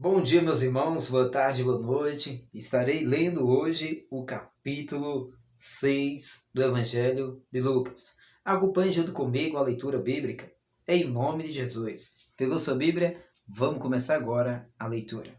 Bom dia, meus irmãos, boa tarde, boa noite. Estarei lendo hoje o capítulo 6 do Evangelho de Lucas. Acompanhe junto comigo a leitura bíblica, em nome de Jesus. Pegou sua Bíblia? Vamos começar agora a leitura.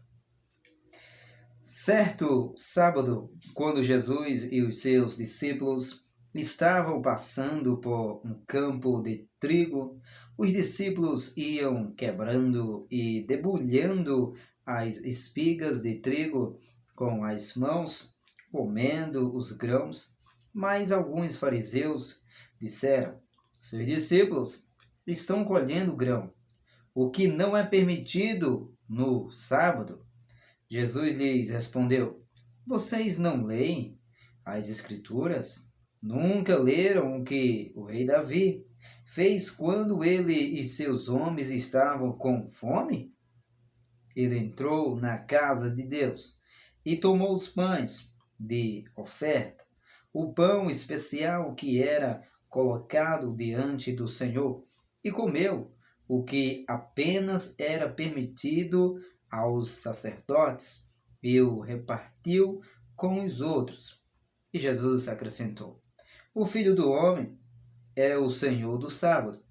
Certo sábado, quando Jesus e os seus discípulos estavam passando por um campo de trigo, os discípulos iam quebrando e debulhando as espigas de trigo com as mãos, comendo os grãos. Mas alguns fariseus disseram: seus discípulos estão colhendo grão, o que não é permitido no sábado. Jesus lhes respondeu: vocês não leem as Escrituras? Nunca leram o que o rei Davi fez quando ele e seus homens estavam com fome? Ele entrou na casa de Deus e tomou os pães de oferta, o pão especial que era colocado diante do Senhor, e comeu o que apenas era permitido aos sacerdotes, e o repartiu com os outros. E Jesus acrescentou: o Filho do Homem é o Senhor do sábado.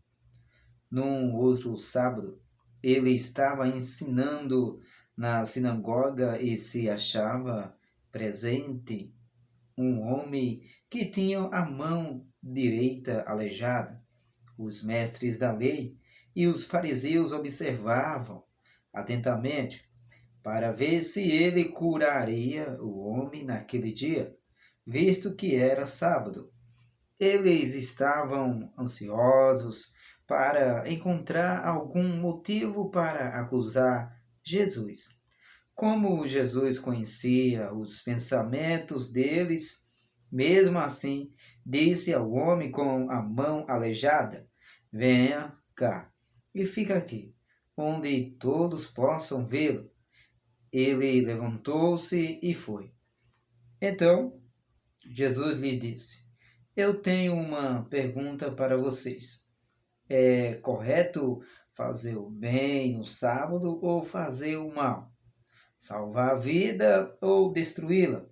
Num outro sábado, ele estava ensinando na sinagoga e se achava presente um homem que tinha a mão direita aleijada. Os mestres da lei e os fariseus observavam atentamente para ver se ele curaria o homem naquele dia, visto que era sábado. Eles estavam ansiosos para encontrar algum motivo para acusar Jesus. Como Jesus conhecia os pensamentos deles, mesmo assim, disse ao homem com a mão aleijada: venha cá e fica aqui, onde todos possam vê-lo. Ele levantou-se e foi. Então, Jesus lhes disse: eu tenho uma pergunta para vocês. É correto fazer o bem no sábado ou fazer o mal? Salvar a vida ou destruí-la?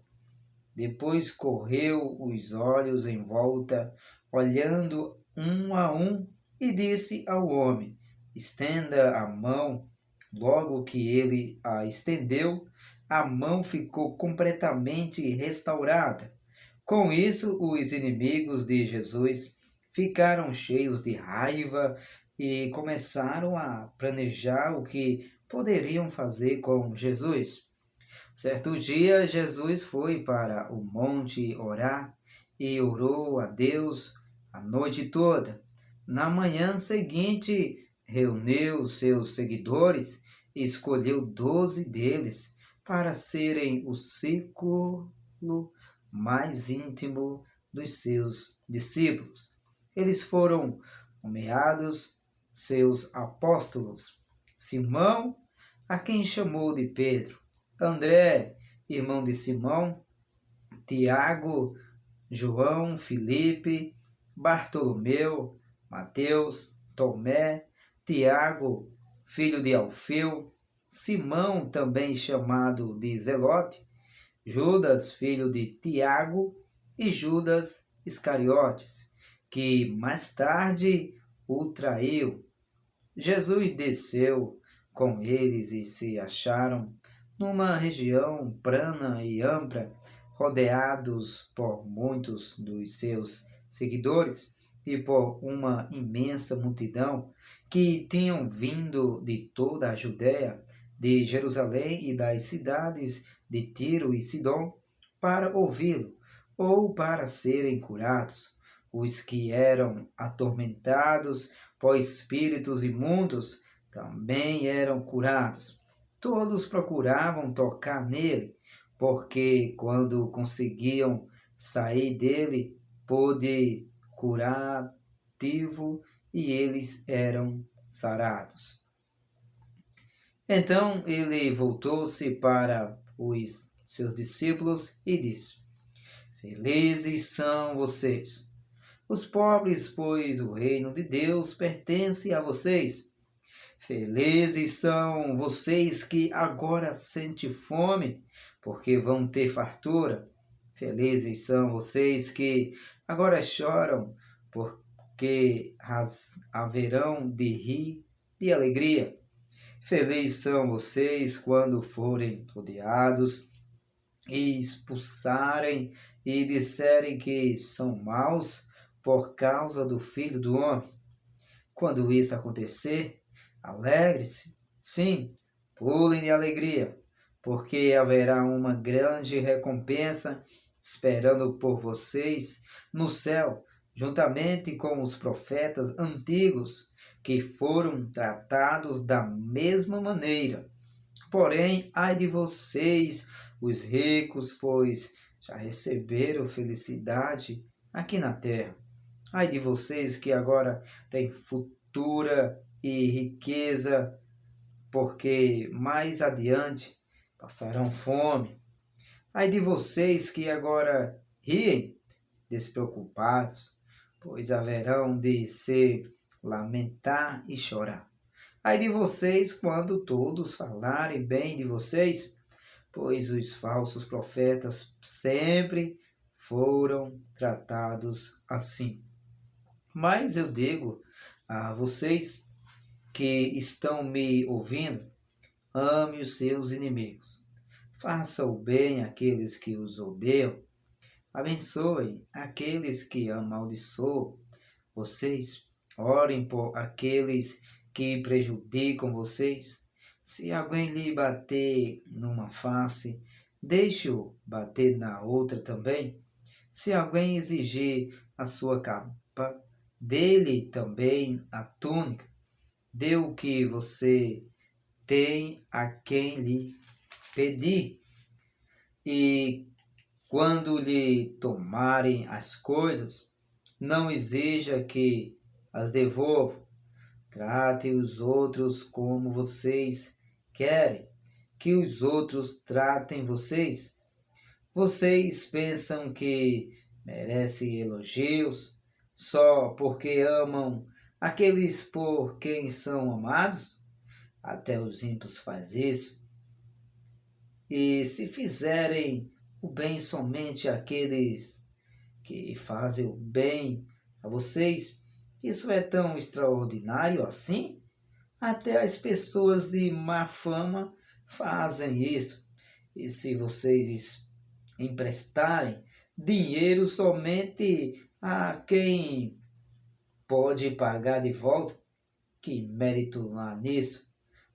Depois correu os olhos em volta, olhando um a um, e disse ao homem: estenda a mão. Logo que ele a estendeu, a mão ficou completamente restaurada. Com isso, os inimigos de Jesus ficaram cheios de raiva e começaram a planejar o que poderiam fazer com Jesus. Certo dia, Jesus foi para o monte orar e orou a Deus a noite toda. Na manhã seguinte, reuniu seus seguidores e escolheu 12 deles para serem o círculo mais íntimo dos seus discípulos. Eles foram nomeados seus apóstolos: Simão, a quem chamou de Pedro; André, irmão de Simão; Tiago, João, Filipe, Bartolomeu, Mateus, Tomé, Tiago, filho de Alfeu, Simão, também chamado de Zelote, Judas, filho de Tiago, e Judas Iscariotes, que mais tarde o traiu. Jesus desceu com eles e se acharam numa região plana e ampla, rodeados por muitos dos seus seguidores e por uma imensa multidão que tinham vindo de toda a Judéia, de Jerusalém e das cidades de Tiro e Sidom para ouvi-lo ou para serem curados. Os que eram atormentados por espíritos imundos também eram curados. Todos procuravam tocar nele, porque quando conseguiam sair dele, pôde curativo e eles eram sarados. Então ele voltou-se para os seus discípulos e disse: felizes são vocês, os pobres, pois o reino de Deus pertence a vocês. Felizes são vocês que agora sentem fome, porque vão ter fartura. Felizes são vocês que agora choram, porque haverão de rir de alegria. Felizes são vocês quando forem odiados e expulsarem e disserem que são maus por causa do Filho do Homem. Quando isso acontecer, alegre-se, sim, pulem de alegria, porque haverá uma grande recompensa esperando por vocês no céu, juntamente com os profetas antigos que foram tratados da mesma maneira. Porém, ai de vocês, os ricos, pois já receberam felicidade aqui na terra. Ai de vocês que agora têm futura e riqueza, porque mais adiante passarão fome. Ai de vocês que agora riem, despreocupados, pois haverão de se lamentar e chorar. Ai de vocês quando todos falarem bem de vocês, pois os falsos profetas sempre foram tratados assim. Mas eu digo a vocês que estão me ouvindo, ame os seus inimigos. Faça o bem àqueles que os odeiam. Abençoe aqueles que amaldiçoam vocês. Orem por aqueles que prejudicam vocês. Se alguém lhe bater numa face, deixe-o bater na outra também. Se alguém exigir a sua capa, dê-lhe também a túnica. Dê o que você tem a quem lhe pedir. E quando lhe tomarem as coisas, não exija que as devolvam. Trate os outros como vocês querem que os outros tratem vocês. Vocês pensam que merecem elogios só porque amam aqueles por quem são amados? Até os ímpios fazem isso. E se fizerem o bem somente àqueles que fazem o bem a vocês, isso é tão extraordinário assim? Até as pessoas de má fama fazem isso. E se vocês emprestarem dinheiro somente a quem pode pagar de volta, que mérito há nisso?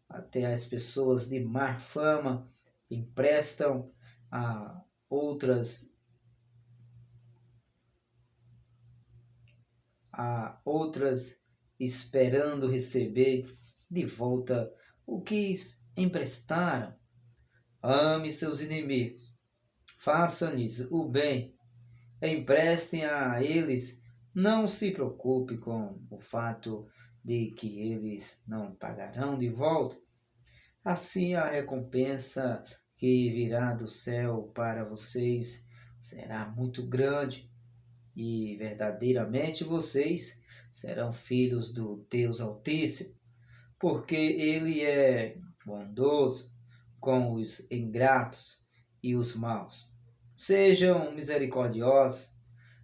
Até as pessoas de má fama emprestam a outras esperando receber de volta o que emprestaram. Ame seus inimigos, façam-lhes o bem, emprestem a eles, não se preocupe com o fato de que eles não pagarão de volta. Assim a recompensa que virá do céu para vocês será muito grande, e verdadeiramente vocês serão filhos do Deus Altíssimo, porque Ele é bondoso com os ingratos e os maus. Sejam misericordiosos,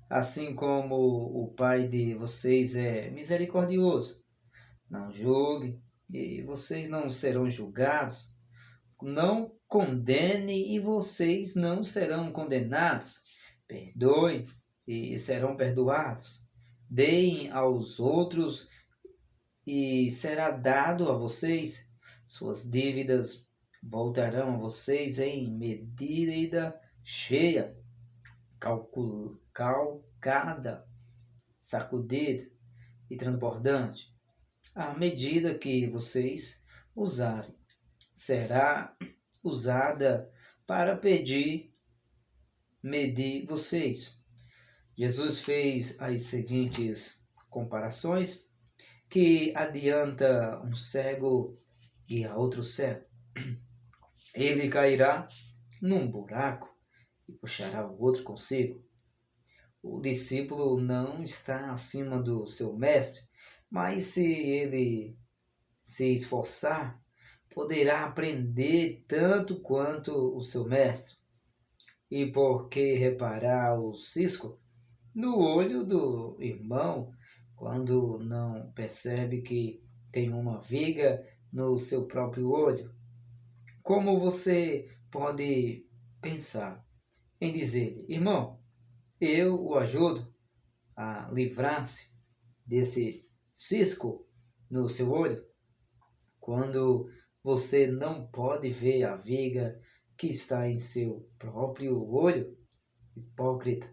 assim como o Pai de vocês é misericordioso. Não julguem, e vocês não serão julgados. Não condene, e vocês não serão condenados. Perdoem, e serão perdoados. Deem aos outros, e será dado a vocês. Suas dívidas voltarão a vocês em medida cheia, calcada, sacudida e transbordante. À medida que vocês usarem, será usada para medir vocês. Jesus fez as seguintes comparações que adianta um cego e a outro cego. Ele cairá num buraco e puxará o outro consigo. O discípulo não está acima do seu mestre, mas se ele se esforçar, poderá aprender tanto quanto o seu mestre. E por que reparar o cisco no olho do irmão quando não percebe que tem uma viga no seu próprio olho? Como você pode pensar em dizer-lhe: irmão, eu o ajudo a livrar-se desse cisco no seu olho, quando você não pode ver a viga que está em seu próprio olho? Hipócrita,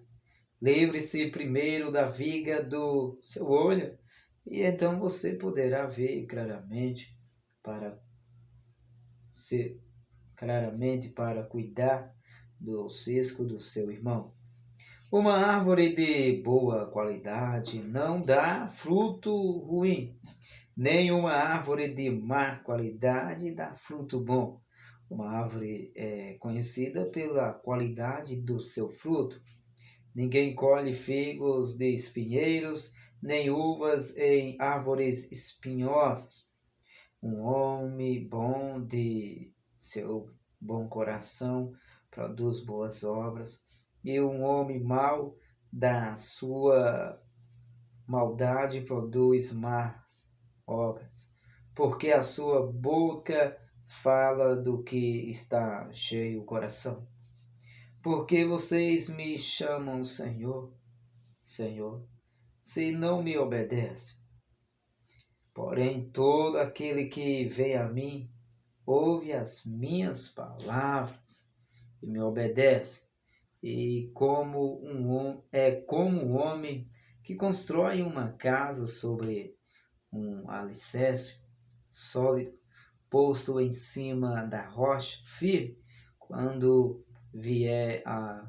livre-se primeiro da viga do seu olho, e então você poderá ver para se claramente para cuidar do cisco do seu irmão. Uma árvore de boa qualidade não dá fruto ruim, nem uma árvore de má qualidade dá fruto bom. Uma árvore é conhecida pela qualidade do seu fruto. Ninguém colhe figos de espinheiros, nem uvas em árvores espinhosas. Um homem bom de seu bom coração produz boas obras, e um homem mau da sua maldade produz más obras. Porque a sua boca fala do que está cheio o coração. Porque vocês me chamam Senhor, Senhor, se não me obedecem? Porém, todo aquele que vem a mim, ouve as minhas palavras e me obedece, e como um homem que constrói uma casa sobre um alicerce sólido, posto em cima da rocha firme. Quando vier a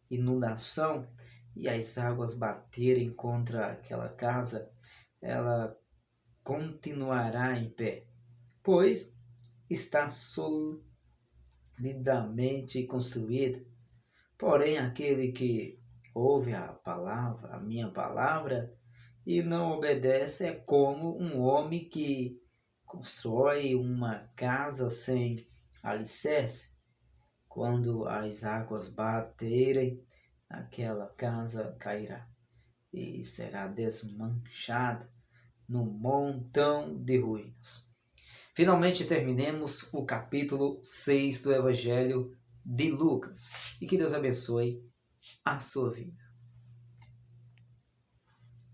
inundação e as águas baterem contra aquela casa, ela continuará em pé, pois está solidamente construída. Porém, aquele que ouve a minha palavra, e não obedece, é como um homem que constrói uma casa sem alicerce. Quando as águas baterem, aquela casa cairá e será desmanchada num montão de ruínas. Finalmente terminemos o capítulo 6 do Evangelho de Lucas. E que Deus abençoe a sua vida.